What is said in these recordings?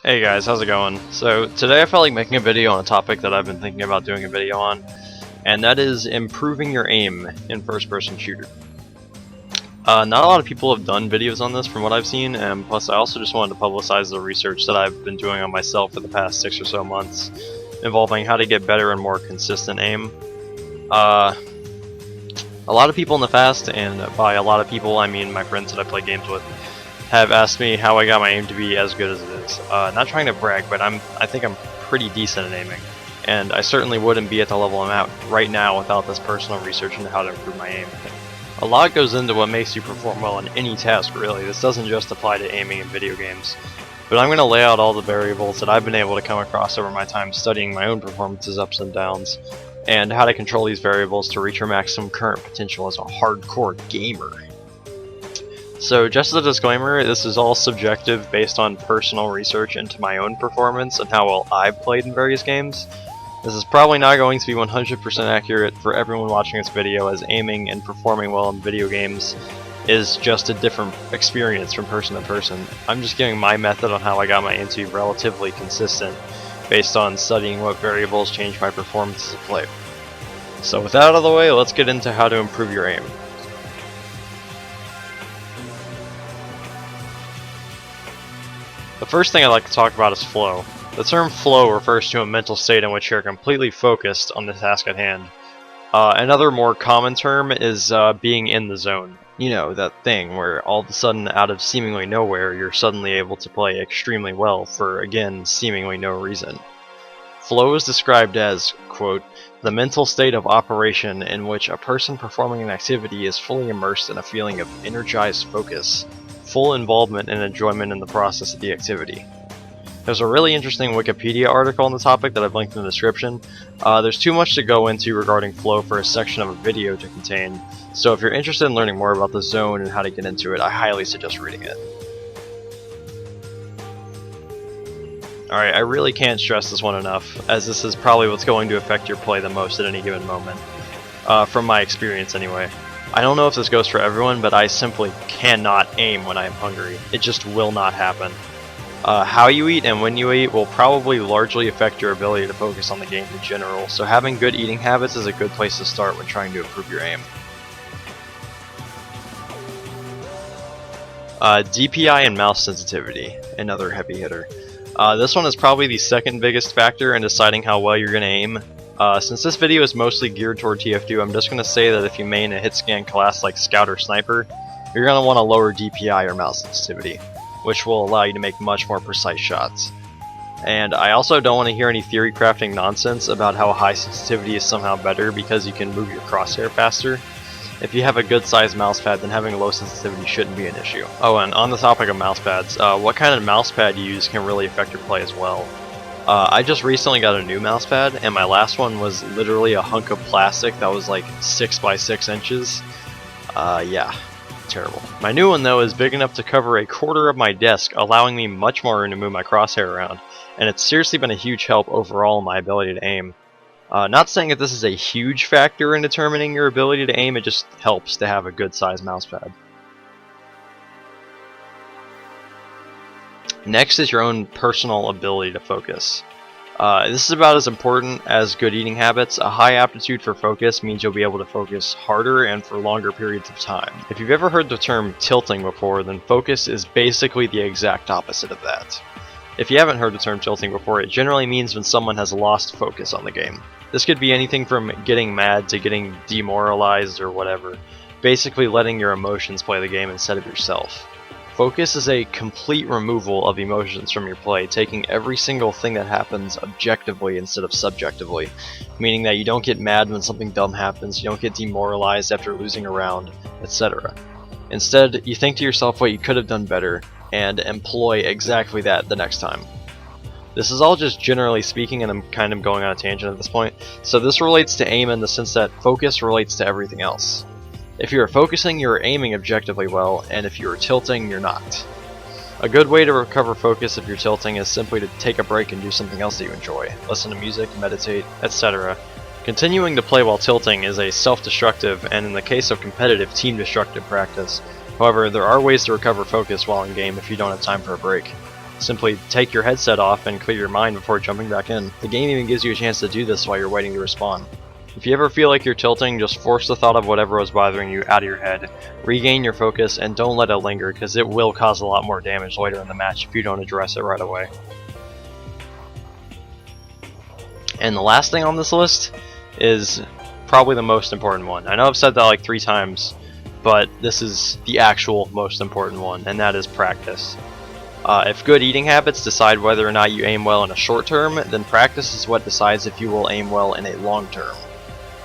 Hey guys, how's it going? So today I felt like making a video on a topic that I've been thinking about doing a video on, and that is improving your aim in first-person shooter. Not a lot of people have done videos on this from what I've seen, and plus I also just wanted to publicize the research that I've been doing on myself for the past 6 or so months, involving how to get better and more consistent aim. A lot of people in the past, and by a lot of people I mean my friends that I play games with, have asked me how I got my aim to be as good as it is. Not trying to brag, but I think I'm pretty decent at aiming, and I certainly wouldn't be at the level I'm at right now without this personal research into how to improve my aim. A lot goes into what makes you perform well in any task, really. This doesn't just apply to aiming in video games, but I'm going to lay out all the variables that I've been able to come across over my time studying my own performance's ups and downs, and how to control these variables to reach your maximum current potential as a hardcore gamer. So just as a disclaimer, this is all subjective based on personal research into my own performance and how well I've played in various games. This is probably not going to be 100% accurate for everyone watching this video, as aiming and performing well in video games is just a different experience from person to person. I'm just giving my method on how I got my aim to be relatively consistent based on studying what variables change my performance as a player. So with that out of the way, let's get into how to improve your aim. The first thing I'd like to talk about is flow. The term flow refers to a mental state in which you're completely focused on the task at hand. Another more common term is being in the zone. You know, that thing where all of a sudden, out of seemingly nowhere, you're suddenly able to play extremely well for, again, seemingly no reason. Flow is described as, quote, the mental state of operation in which a person performing an activity is fully immersed in a feeling of energized focus, full involvement and enjoyment in the process of the activity. There's a really interesting Wikipedia article on the topic that I've linked in the description. There's too much to go into regarding flow for a section of a video to contain, so if you're interested in learning more about the zone and how to get into it, I highly suggest reading it. Alright, I really can't stress this one enough, as this is probably what's going to affect your play the most at any given moment. From my experience anyway. I don't know if this goes for everyone, but I simply cannot aim when I am hungry. It just will not happen. How you eat and when you eat will probably largely affect your ability to focus on the game in general, so having good eating habits is a good place to start when trying to improve your aim. DPI and Mouse Sensitivity, another heavy hitter. This one is probably the second biggest factor in deciding how well you're going to aim. Since this video is mostly geared toward TF2, I'm just going to say that if you main a hit scan class like Scout or Sniper, you're going to want a lower DPI or mouse sensitivity, which will allow you to make much more precise shots. And I also don't want to hear any theory crafting nonsense about how high sensitivity is somehow better because you can move your crosshair faster. If you have a good sized mousepad, then having low sensitivity shouldn't be an issue. Oh, and on the topic of mousepads, what kind of mousepad you use can really affect your play as well. I just recently got a new mousepad, and my last one was literally a hunk of plastic that was like 6 by 6 inches. Yeah, terrible. My new one though is big enough to cover a quarter of my desk, allowing me much more room to move my crosshair around, and it's seriously been a huge help overall in my ability to aim. Not saying that this is a huge factor in determining your ability to aim, it just helps to have a good sized mousepad. Next is your own personal ability to focus. This is about as important as good eating habits. A high aptitude for focus means you'll be able to focus harder and for longer periods of time. If you've ever heard the term tilting before, then focus is basically the exact opposite of that. If you haven't heard the term tilting before, it generally means when someone has lost focus on the game. This could be anything from getting mad to getting demoralized or whatever. Basically letting your emotions play the game instead of yourself. Focus is a complete removal of emotions from your play, taking every single thing that happens objectively instead of subjectively, meaning that you don't get mad when something dumb happens, you don't get demoralized after losing a round, etc. Instead, you think to yourself what you could have done better, and employ exactly that the next time. This is all just generally speaking, and I'm kind of going on a tangent at this point, so this relates to aim in the sense that focus relates to everything else. If you're focusing, you're aiming objectively well, and if you're tilting, you're not. A good way to recover focus if you're tilting is simply to take a break and do something else that you enjoy. Listen to music, meditate, etc. Continuing to play while tilting is a self-destructive, and in the case of competitive, team-destructive practice. However, there are ways to recover focus while in game if you don't have time for a break. simply take your headset off and clear your mind before jumping back in. The game even gives you a chance to do this while you're waiting to respawn. If you ever feel like you're tilting, just force the thought of whatever was bothering you out of your head, regain your focus, and don't let it linger, because it will cause a lot more damage later in the match if you don't address it right away. And the last thing on this list is probably the most important one. I know I've said that like 3 times, but this is the actual most important one, and that is practice. If good eating habits decide whether or not you aim well in a short term, then practice is what decides if you will aim well in a long term.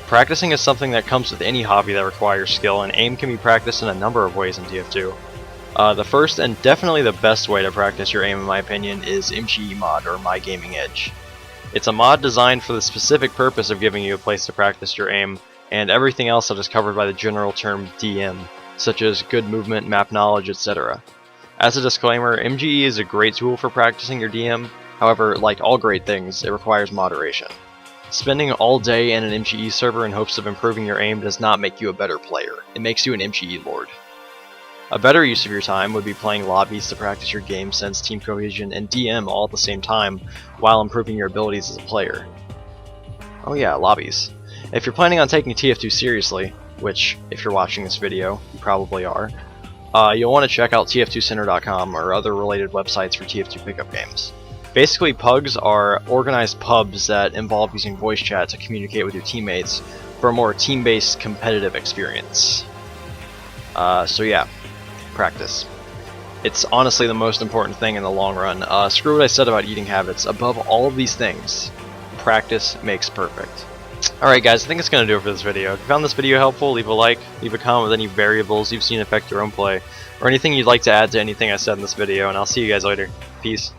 Practicing is something that comes with any hobby that requires skill, and aim can be practiced in a number of ways in TF2. The first and definitely the best way to practice your aim, in my opinion, is MGE mod, or My Gaming Edge. It's a mod designed for the specific purpose of giving you a place to practice your aim, and everything else that is covered by the general term DM, such as good movement, map knowledge, etc. As a disclaimer, MGE is a great tool for practicing your DM, however, like all great things, it requires moderation. Spending all day in an MGE server in hopes of improving your aim does not make you a better player, it makes you an MGE lord. A better use of your time would be playing lobbies to practice your game sense, team cohesion, and DM all at the same time, while improving your abilities as a player. Oh yeah, lobbies. If you're planning on taking TF2 seriously, which, if you're watching this video, you probably are, you'll want to check out tf2center.com or other related websites for TF2 pickup games. Basically, pugs are organized pubs that involve using voice chat to communicate with your teammates for a more team-based competitive experience. So yeah, practice. It's honestly the most important thing in the long run. Screw what I said about eating habits. Above all of these things, practice makes perfect. Alright guys, I think it's going to do it for this video. If you found this video helpful, leave a like, leave a comment with any variables you've seen affect your own play, or anything you'd like to add to anything I said in this video, and I'll see you guys later. Peace.